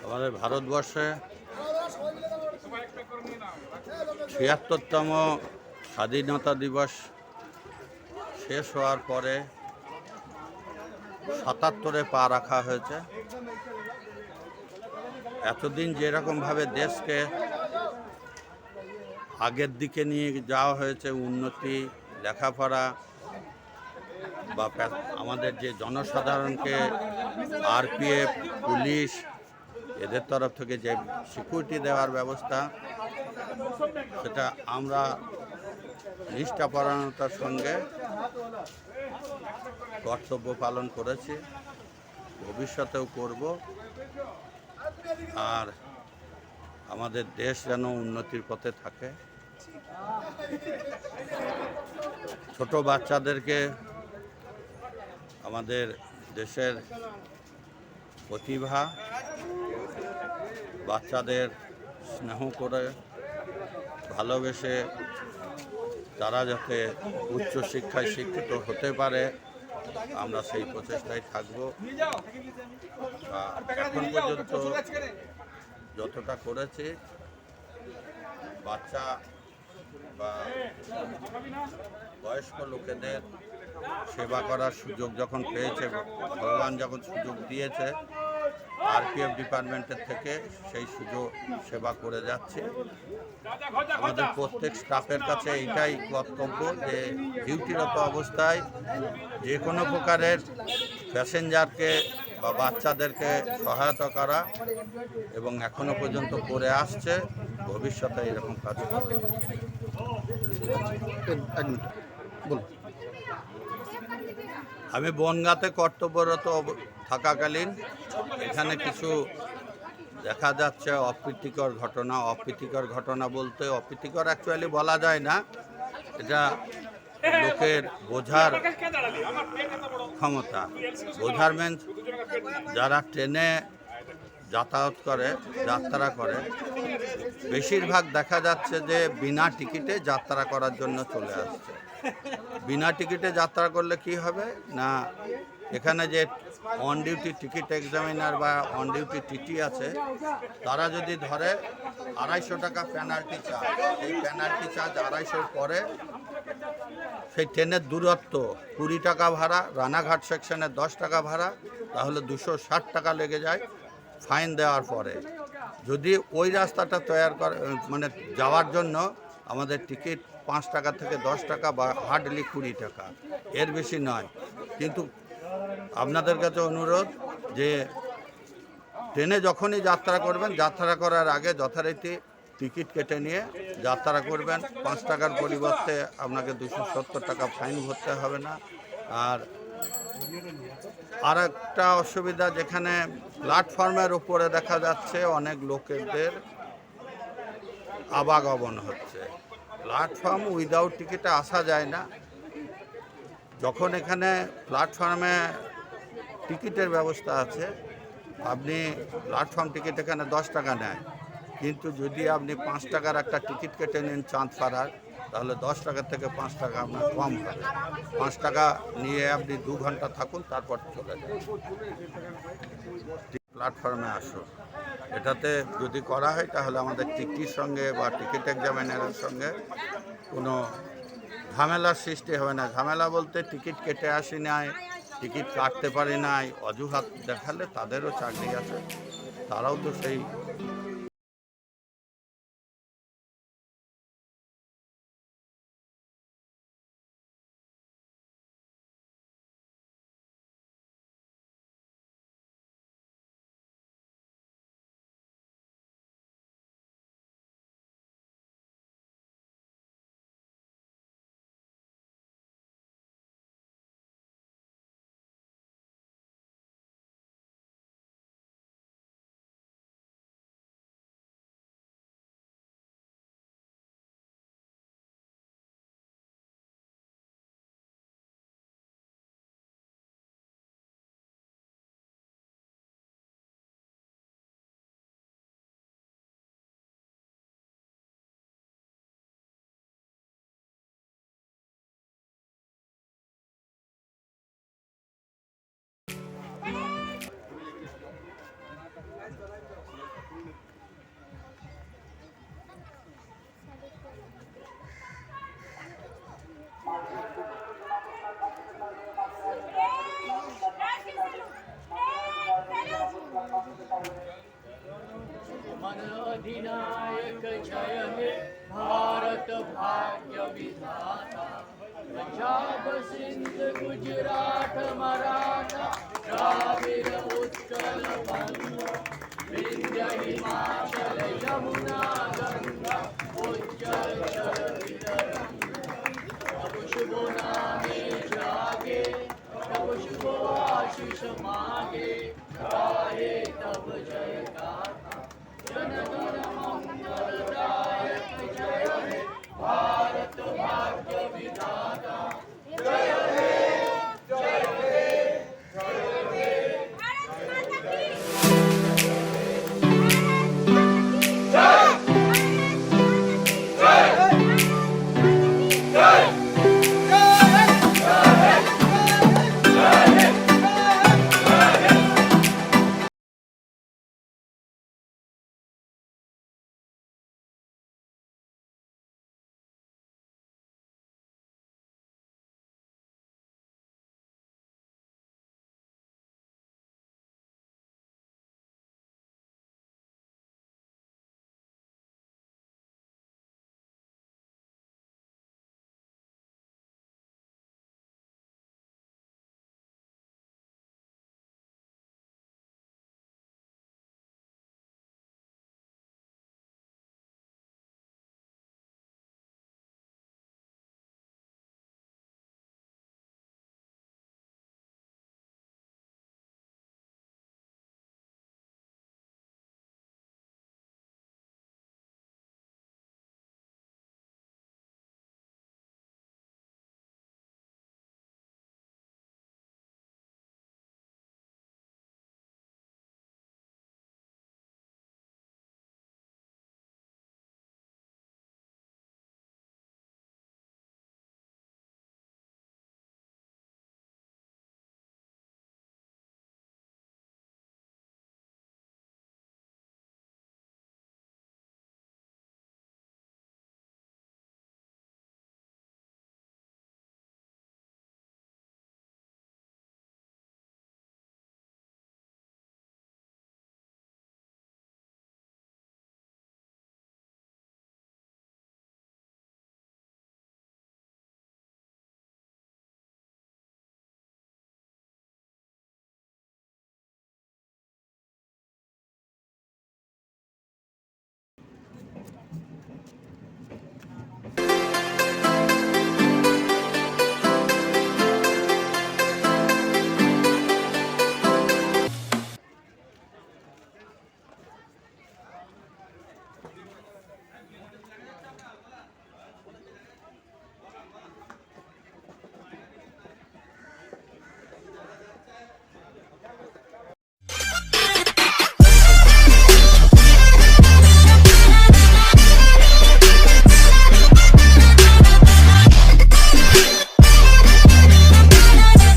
আমাদের ভারতবর্ষে ৭৬তম স্বাধীনতা দিবস শেষ হওয়ার পরে ৭৭-এ পা রাখা হয়েছে। এতদিন যেরকমভাবে দেশকে আগের দিকে নিয়ে যাওয়া হয়েছে, উন্নতি, লেখাপড়া বা আমাদের যে জনসাধারণকে আরপিএফ, পুলিশ এদের তরফ থেকে যে সিকিউরিটি দেওয়ার ব্যবস্থা, সেটা আমরা নিষ্ঠাপরায়ণতার সঙ্গে কর্তব্য পালন করেছি, ভবিষ্যতেও করব। আর আমাদের দেশ যেন উন্নতির পথে থাকে। ছোট বাচ্চাদেরকে আমাদের দেশের প্রতিভা, বাচ্চাদের স্নেহ করে ভালোবেসে তারা যাতে উচ্চশিক্ষায় শিক্ষিত হতে পারে, আমরা সেই প্রচেষ্টায় থাকব। এখন পর্যন্ত যতটা করেছি, বাচ্চা বা বয়স্ক লোকেদের সেবা করার সুযোগ যখন পেয়েছে, ভগবান যখন সুযোগ দিয়েছে, আরপিএফ ডিপার্টমেন্টের থেকে সেই সুযোগ সেবা করে যাচ্ছে। আমাদের প্রত্যেক স্টাফের কাছে এইটাই কর্তব্য যে ডিউটিরত অবস্থায় যে কোনো প্রকারের প্যাসেঞ্জারকে বা বাচ্চাদেরকে সহায়তা করা, এবং এখনো পর্যন্ত করে আসছে, ভবিষ্যতে এরকম কাজ করবে। আমি বনগাঁতে কর্তব্যরত থাকাকালীন এখানে কিছু দেখা যাচ্ছে অপ্রীতিকর ঘটনা। অপ্রীতিকর ঘটনা বলতে, অপ্রীতিকর অ্যাকচুয়ালি বলা যায় না, এটা লোকের বোঝার ক্ষমতা, বোঝার মিন্স যারা ট্রেনে যাতায়াত করে, যাত্রা করে, বেশিরভাগ দেখা যাচ্ছে যে বিনা টিকিটে যাত্রা করার জন্য চলে আসছে। বিনা টিকিটে যাত্রা করলে কি হবে না, এখানে যে অন ডিউটি টিকিট এক্সামিনার বা অন ডিউটি টিটি আছে, তারা যদি ধরে ২৫০ টাকা পেনাল্টি চার্জ, এই পেনাল্টি চার্জ ২৫০ পরে সেই ট্রেনের দূরত্ব ২০ টাকা ভাড়া, রানাঘাট সেকশনে ১০ টাকা ভাড়া, তাহলে ২৬০ টাকা লেগে যায় ফাইন দেওয়ার পরে। যদি ওই রাস্তাটা তৈরি করে মানে যাওয়ার জন্য আমাদের টিকিট ৫ টাকা থেকে ১০ টাকা বা হার্ডলি ২০ টাকা, এর বেশি নয়। কিন্তু আপনাদের কাছে অনুরোধ যে ট্রেনে যখনই যাত্রা করবেন, যাত্রা করার আগে যথারীতি টিকিট কেটে নিয়ে যাত্রা করবেন। ৫ টাকার পরিবর্তে আপনাকে ২৭০ টাকা ফাইন ভরতে হবে না। আর একটা অসুবিধা, যেখানে প্ল্যাটফর্মের উপরে দেখা যাচ্ছে অনেক লোকেদের আবাগমন হচ্ছে, প্ল্যাটফর্ম উইদাউট টিকিটে আসা যায় না। যখন এখানে প্ল্যাটফর্মে টিকিটের ব্যবস্থা আছে, আপনি প্ল্যাটফর্ম টিকিট এখানে ১০ টাকা নেয়, কিন্তু যদি আপনি ৫ টাকার একটা টিকিট কেটে নিন চাঁদপাড়ার, তাহলে ১০ টাকা থেকে ৫ টাকা আপনার কম হবে। ৫ টাকা নিয়ে আপনি ২ ঘন্টা থাকুন, তারপর চলে যান, প্ল্যাটফর্মে আসুন। এটাতে যদি করা হয় তাহলে আমাদের টিকিটির সঙ্গে বা টিকিট এক্সামিনারের সঙ্গে কোনো ঝামেলার সৃষ্টি হবে না। ঝামেলা বলতে টিকিট কেটে আসি নাই, টিকিট কাটতে পারি নাই, অজুহাত দেখালে তাদেরও চাকরি আছে, তারাও তো সেই मन अधिनायक जय हे भारत भाग्य विधाता पंजाब सिंध गुजरात मराठा द्राविड़ उत्कल बंग विंध्य हिमाचल यमुना